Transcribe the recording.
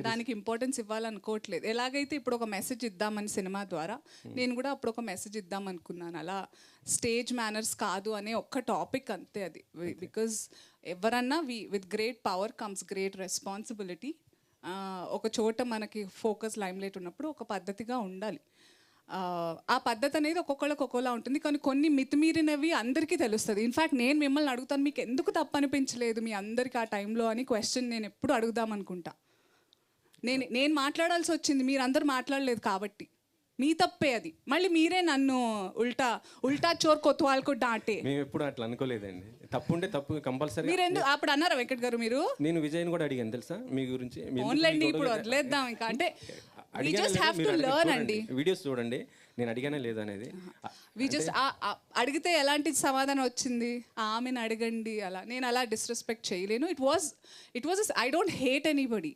దానికి ఇంపార్టెన్స్ ఇవ్వాలనుకోవట్లేదు. ఎలాగైతే ఇప్పుడు ఒక మెసేజ్ ఇద్దామని సినిమా ద్వారా నేను కూడా అప్పుడు ఒక మెసేజ్ ఇద్దాం అనుకున్నాను. అలా స్టేజ్ మేనర్స్ కాదు అనే ఒక్క టాపిక్ అంతే అది. బికాజ్ ఎవరన్నా with great power comes great responsibility. ఒక చోట మనకి ఫోకస్ లైమ్లైట్ ఉన్నప్పుడు ఒక పద్ధతిగా ఉండాలి. ఆ పద్ధతి అనేది ఒక్కొక్కళ్ళకి ఒక్కోలా ఉంటుంది. కానీ కొన్ని మితిమీరినవి అందరికీ తెలుస్తుంది. ఇన్ఫ్యాక్ట్ నేను మిమ్మల్ని అడుగుతాను, మీకు ఎందుకు తప్పు అనిపించలేదు మీ అందరికీ ఆ టైంలో అని క్వశ్చన్ నేను ఎప్పుడు అడుగుదాం అనుకుంటా. నేను మాట్లాడాల్సి వచ్చింది, మీరు అందరు మాట్లాడలేదు కాబట్టి. మీ తప్పే అది. మళ్ళీ మీరే నన్ను ఉల్టా చోర్ కొత్వాల్కు డాంటే. మేము ఎప్పుడు అట్లా అనుకోలేదండి. తప్పు ఉంటే తప్పు కంపల్సరీ. మీరు ఎందుకు అప్పుడు అన్నారా వెంకట్ గారు? మీరు నేను విజయ్ని కూడా అడిగాను తెలుసా మీ గురించి. ఓన్లండి ఇప్పుడు వదిలేద్దాం ఇంకా. అంటే we just have to learn అండి. వీడియోస్ చూడండి, నేను అడిగానే లేదనేది. అడిగితే ఎలాంటి సమాధానం వచ్చింది? ఆమెను అడగండి అలా. నేను అలా డిస్రెస్పెక్ట్ చేయలేను. It was I don't hate anybody.